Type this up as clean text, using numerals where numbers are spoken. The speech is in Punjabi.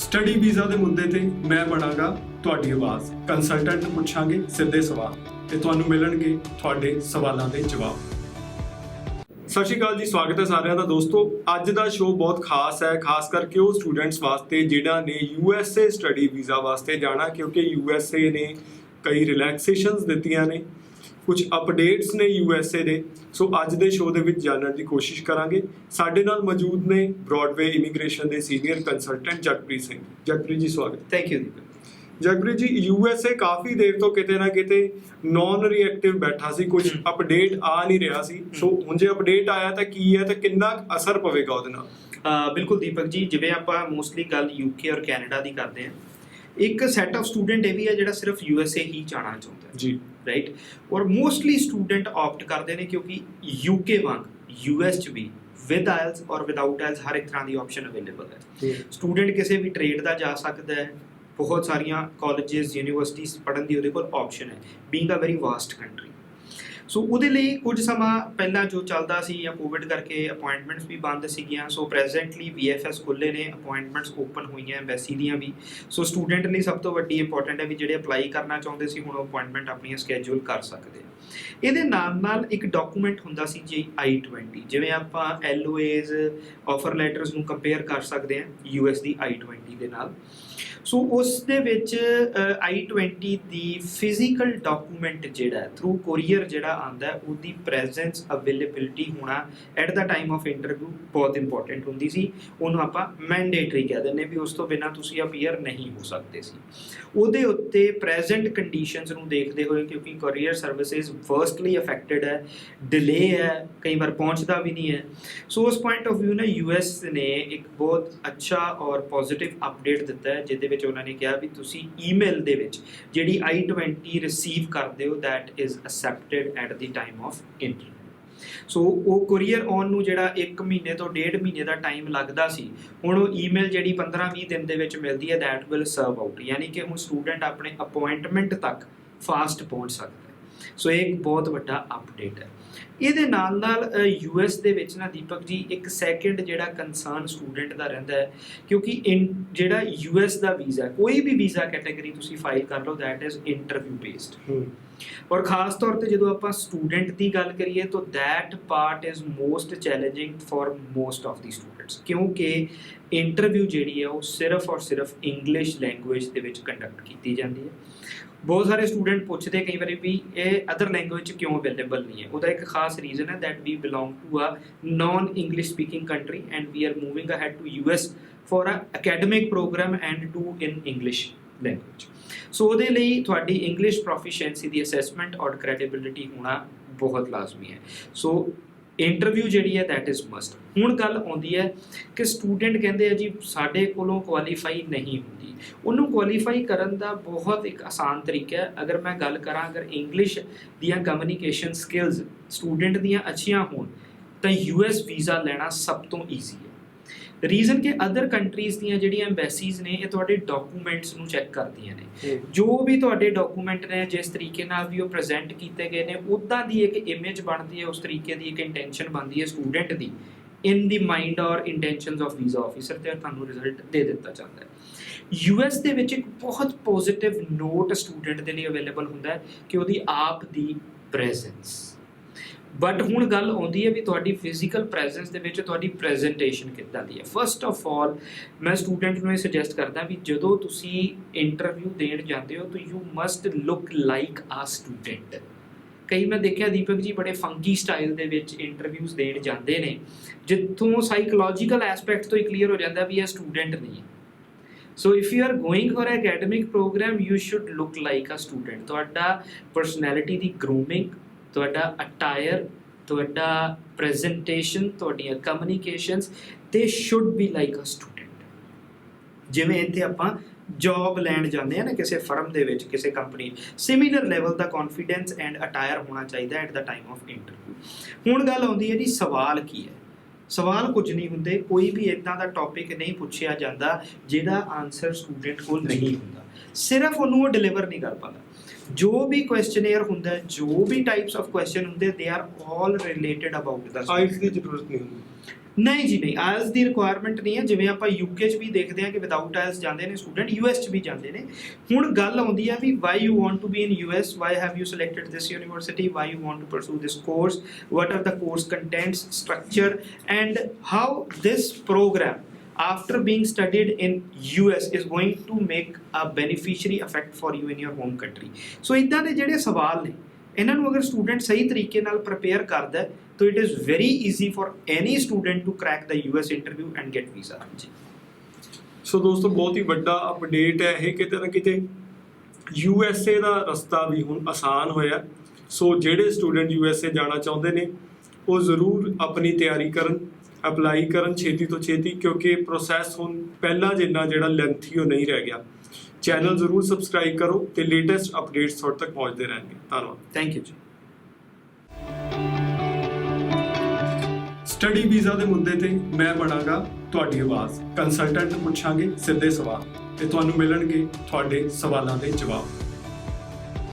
ਸਟੱਡੀ ਵੀਜ਼ਾ ਦੇ ਮੁੱਦੇ ਤੇ ਮੈਂ ਬਣਾਂਗਾ ਤੁਹਾਡੀ ਆਵਾਜ਼। ਕੰਸਲਟੈਂਟ ਨੂੰ ਪੁੱਛਾਂਗੇ ਸਿੱਧੇ ਸਵਾਲ ਤੇ ਤੁਹਾਨੂੰ ਮਿਲਣਗੇ ਤੁਹਾਡੇ ਸਵਾਲਾਂ ਦੇ ਜਵਾਬ। ਸਤਿ ਸ਼੍ਰੀ ਅਕਾਲ ਜੀ, ਸਵਾਗਤ ਹੈ ਸਾਰਿਆਂ ਦਾ ਦੋਸਤੋ। ਅੱਜ ਦਾ ਸ਼ੋਅ ਬਹੁਤ ਖਾਸ ਹੈ, ਖਾਸ ਕਰਕੇ ਉਹ ਸਟੂਡੈਂਟਸ ਵਾਸਤੇ ਜਿਹੜਾ ਨੇ USA ਸਟੱਡੀ ਵੀਜ਼ਾ ਵਾਸਤੇ ਜਾਣਾ, ਕਿਉਂਕਿ USA ਨੇ ਕਈ ਰਿਲੈਕਸੇਸ਼ਨਸ ਦਿੱਤੀਆਂ ਨੇ, ਕੁਝ ਅਪਡੇਟਸ ਨੇ USA ਦੇ। ਸੋ ਅੱਜ ਦੇ ਸ਼ੋਅ ਦੇ ਵਿੱਚ ਜਾਣਨ ਦੀ ਕੋਸ਼ਿਸ਼ ਕਰਾਂਗੇ। ਸਾਡੇ ਨਾਲ ਮੌਜੂਦ ਨੇ ਬ੍ਰੌਡਵੇ ਇਮੀਗ੍ਰੇਸ਼ਨ ਦੇ ਸੀਨੀਅਰ ਕੰਸਲਟੈਂਟ ਜਗਪ੍ਰੀਤ ਸਿੰਘ। ਜਗਪ੍ਰੀਤ ਜੀ ਸਵਾਗਤ। Thank you. ਜਗਪ੍ਰੀਤ ਜੀ, USA ਕਾਫੀ ਦੇਰ ਤੋਂ ਕਿਤੇ ਨਾ ਕਿਤੇ ਨੌਨ ਰਿਐਕਟਿਵ ਬੈਠਾ ਸੀ, ਕੁਝ ਅਪਡੇਟ ਆ ਨਹੀਂ ਰਿਹਾ ਸੀ। ਸੋ ਹੁਣ ਜੇ ਅਪਡੇਟ ਆਇਆ ਤਾਂ ਕੀ ਹੈ ਤੇ ਕਿੰਨਾ ਅਸਰ ਪਵੇਗਾ ਉਹਦੇ ਨਾਲ? ਬਿਲਕੁਲ ਦੀਪਕ ਜੀ, ਜਿਵੇਂ ਆਪਾਂ ਮੋਸਟਲੀ ਗੱਲ UK ਔਰ ਕੈਨੇਡਾ ਦੀ ਕਰਦੇ ਹਾਂ, ਇੱਕ ਸੈਟ ਆਫ ਸਟੂਡੈਂਟ ਇਹ ਵੀ ਹੈ ਜਿਹੜਾ ਸਿਰਫ USA ਹੀ ਜਾਣਾ ਚਾਹੁੰਦਾ ਹੈ ਜੀ, ਰਾਈਟ। ਔਰ ਮੋਸਟਲੀ ਸਟੂਡੈਂਟ ਆਪਟ ਕਰਦੇ ਨੇ ਕਿਉਂਕਿ UK ਵਾਂਗ US 'ਚ ਵੀ ਵਿਦ ਆਇਲਸ ਔਰ ਵਿਦਆਊਟ ਆਇਲਸ ਹਰ ਇੱਕ ਤਰ੍ਹਾਂ ਦੀ ਆਪਸ਼ਨ ਅਵੇਲੇਬਲ ਹੈ। ਸਟੂਡੈਂਟ ਕਿਸੇ ਵੀ ਟ੍ਰੇਡ ਦਾ ਜਾ ਸਕਦਾ ਹੈ, ਬਹੁਤ ਸਾਰੀਆਂ ਕਾਲਜਿਸ ਯੂਨੀਵਰਸਿਟੀਜ਼ ਪੜ੍ਹਨ ਦੀ ਉਹਦੇ ਕੋਲ ਆਪਸ਼ਨ ਹੈ, being a very vast country. So ਉਹਦੇ ਲਈ ਕੁਝ ਸਮਾਂ ਪਹਿਲਾਂ ਜੋ ਚੱਲਦਾ ਸੀ ਜਾਂ ਕੋਵਿਡ ਕਰਕੇ ਅਪੁਆਇੰਟਮੈਂਟਸ ਵੀ ਬੰਦ ਸੀਗੀਆਂ। ਸੋ ਪ੍ਰੈਜ਼ੈਂਟਲੀ VFS ਖੁੱਲ੍ਹੇ ਨੇ, ਅਪੁਆਇੰਟਮੈਂਟਸ ਓਪਨ ਹੋਈਆਂ ਐਮਬੈਸੀ ਦੀਆਂ ਵੀ। ਸੋ ਸਟੂਡੈਂਟ ਲਈ ਸਭ ਤੋਂ ਵੱਡੀ ਇੰਪੋਰਟੈਂਟ ਹੈ ਵੀ ਜਿਹੜੇ ਅਪਲਾਈ ਕਰਨਾ ਚਾਹੁੰਦੇ ਸੀ ਹੁਣ ਅਪੁਆਇੰਟਮੈਂਟ ਆਪਣੀਆਂ ਸਕੈਜੂਲ ਕਰ ਸਕਦੇ ਆ। ਇਹਦੇ ਨਾਲ ਨਾਲ ਇੱਕ ਡਾਕੂਮੈਂਟ ਹੁੰਦਾ ਸੀ ਜੀ I-20, ਜਿਵੇਂ ਆਪਾਂ LOAs ਆਫਰ ਲੈਟਰਸ ਨੂੰ ਕੰਪੇਅਰ ਕਰ ਸਕਦੇ ਹਾਂ US ਦੀ I-20 ਦੇ ਨਾਲ। ਸੋ ਉਸ ਦੇ ਵਿੱਚ I-20 ਦੀ ਫਿਜ਼ੀਕਲ ਡਾਕੂਮੈਂਟ ਜਿਹੜਾ ਥਰੂ ਕੋਰੀਅਰ ਜਿਹੜਾ ਆਉਂਦਾ ਉਹਦੀ ਪ੍ਰੈਜ਼ੈਂਸ ਅਵੇਲੇਬਿਲਿਟੀ ਹੋਣਾ at the time of interview ਬਹੁਤ ਇੰਪੋਰਟੈਂਟ ਹੁੰਦੀ ਸੀ। ਉਹਨੂੰ ਆਪਾਂ ਮੈਂਡੇਟਰੀ ਕਹਿ ਦਿੰਦੇ ਵੀ ਉਸ ਤੋਂ ਬਿਨਾਂ ਤੁਸੀਂ ਅਪੀਅਰ ਨਹੀਂ ਹੋ ਸਕਦੇ ਸੀ। ਉਹਦੇ ਉੱਤੇ ਪ੍ਰੈਜ਼ੈਂਟ ਕੰਡੀਸ਼ਨਸ ਨੂੰ ਦੇਖਦੇ ਹੋਏ, ਕਿਉਂਕਿ ਕੋਰੀਅਰ ਸਰਵਿਸਿਜ਼ ਫਰਸਟਲੀ ਅਫੈਕਟਡ ਹੈ, ਡਿਲੇ ਹੈ, ਕਈ ਵਾਰ ਪਹੁੰਚਦਾ ਵੀ ਨਹੀਂ ਹੈ। ਸੋ ਉਸ ਪੁਆਇੰਟ ਆਫ ਵਿਊ ਨਾ US ਨੇ ਇੱਕ ਬਹੁਤ ਅੱਛਾ ਔਰ ਪੋਜ਼ਿਟਿਵ ਅਪਡੇਟ ਦਿੱਤਾ ਹੈ, ਜਿਹਦੇ ਵਿੱਚ ਉਹਨਾਂ ਨੇ ਕਿਹਾ ਵੀ ਤੁਸੀਂ ਈਮੇਲ ਦੇ ਵਿੱਚ ਜਿਹੜੀ I-20 ਰਿਸੀਵ ਕਰਦੇ ਹੋ that is accepted at the time of interview. So ਉਹ ਕੋਰੀਅਰ ਆਉਣ ਨੂੰ ਜਿਹੜਾ 1 ਮਹੀਨੇ ਤੋਂ 1.5 ਮਹੀਨੇ ਦਾ ਟਾਈਮ ਲੱਗਦਾ ਸੀ, ਹੁਣ ਉਹ ਈਮੇਲ ਜਿਹੜੀ 15-20 ਦਿਨ ਦੇ ਵਿੱਚ ਮਿਲਦੀ ਹੈ, ਦੈਟ ਵਿਲ ਸਰਵ ਆਊਟ। ਯਾਨੀ ਕਿ ਹੁਣ ਸਟੂਡੈਂਟ ਆਪਣੇ ਅਪੁਆਇੰਟਮੈਂਟ ਤੱਕ ਫਾਸਟ ਪਹੁੰਚ ਸਕਦਾ ਹੈ। ਸੋ ਇਹ ਇੱਕ ਬਹੁਤ ਵੱਡਾ ਅਪਡੇਟ ਹੈ। ਇਹਦੇ ਨਾਲ ਨਾਲ US ਦੇ ਵਿੱਚ ਨਾ ਦੀਪਕ ਜੀ ਇੱਕ ਸੈਕਿੰਡ ਜਿਹੜਾ ਕੰਸਰਨ ਸਟੂਡੈਂਟ ਦਾ ਰਹਿੰਦਾ ਹੈ, ਕਿਉਂਕਿ ਜਿਹੜਾ US ਦਾ ਵੀਜ਼ਾ, ਕੋਈ ਵੀ ਵੀਜ਼ਾ ਕੈਟਾਗਰੀ ਤੁਸੀਂ ਫਾਈਲ ਕਰ ਲਓ, ਦੈਟ ਇਜ਼ ਇੰਟਰਵਿਊ ਬੇਸਡ। ਔਰ ਖਾਸ ਤੌਰ ਤੇ ਜਦੋਂ ਆਪਾਂ ਸਟੂਡੈਂਟ ਦੀ ਗੱਲ ਕਰੀਏ ਤਾਂ that part is most challenging for most of the students, ਕਿਉਂਕਿ ਇੰਟਰਵਿਊ ਜਿਹੜੀ ਹੈ ਉਹ ਸਿਰਫ ਔਰ ਸਿਰਫ ਇੰਗਲਿਸ਼ ਲੈਂਗੁਏਜ ਦੇ ਵਿੱਚ ਕੰਡਕਟ ਕੀਤੀ ਜਾਂਦੀ ਹੈ। ਬਹੁਤ ਸਾਰੇ ਸਟੂਡੈਂਟ ਪੁੱਛਦੇ ਕਈ ਵਾਰੀ ਵੀ ਇਹ ਅਦਰ ਲੈਂਗੁਏਜ 'ਚ ਕਿਉਂ ਅਵੇਲੇਬਲ ਨਹੀਂ ਹੈ। ਉਹਦਾ ਇੱਕ ਖਾਸ ਰੀਜ਼ਨ ਹੈ that we belong to a non English speaking country and we are moving ahead to US for a academic program and to in English language. So ਉਹਦੇ ਲਈ ਤੁਹਾਡੀ ਇੰਗਲਿਸ਼ ਪ੍ਰੋਫੀਸ਼ੀਐਂਸੀ ਦੀ ਅਸੈਸਮੈਂਟ ਔਰ ਕ੍ਰੈਡੀਬਿਲਿਟੀ ਹੋਣਾ ਬਹੁਤ ਲਾਜ਼ਮੀ ਹੈ। ਸੋ ਇੰਟਰਵਿਊ ਜਿਹੜੀ ਹੈ ਦੈਟ ਇਜ਼ ਮਸਟ। ਹੁਣ ਗੱਲ ਆਉਂਦੀ ਹੈ ਕਿ ਸਟੂਡੈਂਟ ਕਹਿੰਦੇ ਆ ਜੀ ਸਾਡੇ ਕੋਲੋਂ ਕੁਆਲੀਫਾਈ ਨਹੀਂ ਹੁੰਦੀ। ਉਹਨੂੰ ਕੁਆਲੀਫਾਈ ਕਰਨ ਦਾ ਬਹੁਤ ਇੱਕ ਆਸਾਨ ਤਰੀਕਾ ਹੈ। ਅਗਰ ਮੈਂ ਗੱਲ ਕਰਾਂ, ਅਗਰ ਇੰਗਲਿਸ਼ ਦੀਆਂ ਕਮਿਊਨੀਕੇਸ਼ਨ ਸਕਿੱਲਸ ਸਟੂਡੈਂਟ ਦੀਆਂ ਅੱਛੀਆਂ ਹੋਣ ਤਾਂ US ਵੀਜ਼ਾ ਲੈਣਾ ਸਭ ਤੋਂ ਈਜ਼ੀ ਹੈ। ਰੀਜ਼ਨ ਕਿ ਅਦਰ ਕੰਟਰੀਜ਼ ਦੀਆਂ ਜਿਹੜੀਆਂ ਐਮਬੈਸੀਜ਼ ਨੇ ਇਹ ਤੁਹਾਡੇ ਡਾਕੂਮੈਂਟਸ ਨੂੰ ਚੈੱਕ ਕਰਦੀਆਂ ਨੇ। ਜੋ ਵੀ ਤੁਹਾਡੇ ਡਾਕੂਮੈਂਟ ਨੇ, ਜਿਸ ਤਰੀਕੇ ਨਾਲ ਵੀ ਉਹ ਪ੍ਰੈਜ਼ੈਂਟ ਕੀਤੇ ਗਏ ਨੇ, ਉੱਦਾਂ ਦੀ ਇੱਕ ਇਮੇਜ ਬਣਦੀ ਹੈ, ਉਸ ਤਰੀਕੇ ਦੀ ਇੱਕ ਇੰਟੈਂਸ਼ਨ ਬਣਦੀ ਹੈ ਸਟੂਡੈਂਟ ਦੀ ਇਨ ਦੀ ਮਾਈਂਡ ਔਰ ਇੰਟੈਂਸ਼ਨਸ ਆਫ ਵੀਜ਼ਾ ਆਫਿਸਰ, ਤੇ ਤੁਹਾਨੂੰ ਰਿਜ਼ਲਟ ਦੇ ਦਿੱਤਾ ਜਾਂਦਾ ਹੈ। US ਦੇ ਵਿੱਚ ਇੱਕ ਬਹੁਤ ਪੋਜ਼ਿਟਿਵ ਨੋਟ ਸਟੂਡੈਂਟ ਦੇ ਲਈ ਅਵੇਲੇਬਲ ਹੁੰਦਾ ਹੈ ਕਿ ਉਹਦੀ ਆਪ ਦੀ ਪ੍ਰੈਜ਼ੈਂਸ। ਬਟ ਹੁਣ ਗੱਲ ਆਉਂਦੀ ਹੈ ਵੀ ਤੁਹਾਡੀ ਫਿਜ਼ੀਕਲ ਪ੍ਰੈਜ਼ੈਂਸ ਦੇ ਵਿੱਚ ਤੁਹਾਡੀ ਪ੍ਰੈਜ਼ੈਂਟੇਸ਼ਨ ਕਿੱਦਾਂ ਦੀ ਹੈ। ਫਸਟ ਆਫ ਆਲ ਮੈਂ ਸਟੂਡੈਂਟ ਨੂੰ ਇਹ ਸੁਜੈਸਟ ਕਰਦਾ ਵੀ ਜਦੋਂ ਤੁਸੀਂ ਇੰਟਰਵਿਊ ਦੇਣ ਜਾਂਦੇ ਹੋ ਤਾਂ ਯੂ ਮਸਟ ਲੁੱਕ ਲਾਈਕ ਆ ਸਟੂਡੈਂਟ। ਕਈ ਮੈਂ ਦੇਖਿਆ ਦੀਪਕ ਜੀ ਬੜੇ ਫੰਕੀ ਸਟਾਈਲ ਦੇ ਵਿੱਚ ਇੰਟਰਵਿਊਜ਼ ਦੇਣ ਜਾਂਦੇ ਨੇ, ਜਿੱਥੋਂ ਸਾਈਕੋਲੋਜੀਕਲ ਐਸਪੈਕਟ ਤੋਂ ਹੀ ਕਲੀਅਰ ਹੋ ਜਾਂਦਾ ਵੀ ਇਹ ਸਟੂਡੈਂਟ ਨਹੀਂ ਹੈ। So if you are going for a academic programme you should look like a student. ਤੁਹਾਡਾ ਪਰਸਨੈਲਿਟੀ ਦੀ ਗਰੂਮਿੰਗ, ਤੁਹਾਡਾ ਅਟਾਇਰ, ਤੁਹਾਡਾ ਪ੍ਰੈਜ਼ੈਂਟੇਸ਼ਨ, ਤੁਹਾਡੀਆਂ ਕਮਿਊਨੀਕੇਸ਼ਨਸ ਦੇ should be like a student. ਜਿਵੇਂ ਇੱਥੇ ਆਪਾਂ ਜੌਬ ਲੈਣ ਜਾਂਦੇ ਆ ਨਾ ਕਿਸੇ ਫਰਮ ਦੇ ਵਿੱਚ, ਕਿਸੇ company, similar level the confidence and attire ਹੋਣਾ ਚਾਹੀਦਾ at the time of interview. ਹੁਣ ਗੱਲ ਆਉਂਦੀ ਹੈ ਜੀ ਸਵਾਲ ਕੀ ਹੈ। ਸਵਾਲ ਕੁਝ ਨਹੀਂ ਹੁੰਦੇ, ਕੋਈ ਵੀ ਇੱਦਾਂ ਦਾ ਟੌਪਿਕ ਨਹੀਂ ਪੁੱਛਿਆ ਜਾਂਦਾ ਜਿਹਦਾ ਆਨਸਰ ਸਟੂਡੈਂਟ ਕੋਲ ਨਹੀਂ ਹੁੰਦਾ, ਸਿਰਫ ਉਹਨੂੰ ਉਹ ਡਿਲੀਵਰ ਨਹੀਂ ਕਰ ਪਾਉਂਦਾ। ਜੋ ਵੀ ਕੁਐਸਚਨੇਅਰ ਹੁੰਦਾ, ਜੋ ਵੀ ਟਾਈਪਸ ਆਫ ਕੁਐਸਚਨ ਹੁੰਦੇ, they are all related about the. IELTS ਦੀ ਜ਼ਰੂਰਤ ਨਹੀਂ ਹੁੰਦੀ। ਨਹੀਂ ਜੀ ਨਹੀਂ, ਆਇਲਸ ਦੀ ਰਿਕੁਆਇਰਮੈਂਟ ਨਹੀਂ ਹੈ। ਜਿਵੇਂ ਆਪਾਂ ਯੂਕੇ 'ਚ ਵੀ ਦੇਖਦੇ ਹਾਂ ਕਿ ਵਿਦਆਊਟ ਆਇਲਸ ਜਾਂਦੇ ਨੇ ਸਟੂਡੈਂਟ, ਯੂਐਸ 'ਚ ਵੀ ਜਾਂਦੇ ਨੇ। ਹੁਣ ਗੱਲ ਆਉਂਦੀ ਹੈ ਵੀ why you want to be in US, why have you selected this university, why you want to pursue this course, what are the course contents, structure, and how this program after being studied in US is going to make a beneficiary effect for you in your home country। so ਇਦਾਂ ਦੇ ਜਿਹੜੇ ਸਵਾਲ ਨੇ ਇਹਨਾਂ ਨੂੰ ਅਗਰ ਸਟੂਡੈਂਟ ਸਹੀ ਤਰੀਕੇ ਨਾਲ ਪ੍ਰਪੇਅਰ ਕਰਦਾ ਹੈ ਤਾਂ it is very easy for any student to crack the US interview and get visa ਜੀ। ਸੋ ਦੋਸਤੋ ਬਹੁਤ ਹੀ ਵੱਡਾ ਅਪਡੇਟ ਹੈ ਇਹ, ਕਿਤੇ ਨਾ ਕਿਤੇ USA ਦਾ ਰਸਤਾ ਵੀ ਹੁਣ ਆਸਾਨ ਹੋਇਆ। ਸੋ ਜਿਹੜੇ ਸਟੂਡੈਂਟ USA ਜਾਣਾ ਚਾਹੁੰਦੇ ਨੇ ਉਹ ਜ਼ਰੂਰ ਆਪਣੀ ਤਿਆਰੀ ਕਰਨ, ਅਪਲਾਈ ਕਰਨ ਛੇਤੀ ਤੋਂ ਛੇਤੀ, ਕਿਉਂਕਿ ਪ੍ਰੋਸੈਸ ਹੁਣ ਪਹਿਲਾਂ ਜਿੰਨਾ ਜਿਹੜਾ ਲੈਂਥੀ ਉਹ ਨਹੀਂ ਰਹਿ ਗਿਆ। ਚੈਨਲ ਜ਼ਰੂਰ ਸਬਸਕ੍ਰਾਈਬ ਕਰੋ ਤੇ ਲੇਟੈਸਟ ਅਪਡੇਟਸ ਤੁਹਾਡੇ ਤੱਕ ਪਹੁੰਚਦੇ ਰਹਿਣਗੇ। ਧੰਨਵਾਦ। ਥੈਂਕ ਯੂ ਜੀ। ਸਟੱਡੀ ਵੀਜ਼ਾ ਦੇ ਮੁੱਦੇ ਤੇ ਮੈਂ ਬਣਾਂਗਾ ਤੁਹਾਡੀ ਆਵਾਜ਼। ਕੰਸਲਟੈਂਟ ਨੂੰ ਪੁੱਛਾਂਗੇ ਸਿੱਧੇ ਸਵਾਲ ਤੇ ਤੁਹਾਨੂੰ ਮਿਲਣਗੇ ਤੁਹਾਡੇ ਸਵਾਲਾਂ ਦੇ ਜਵਾਬ।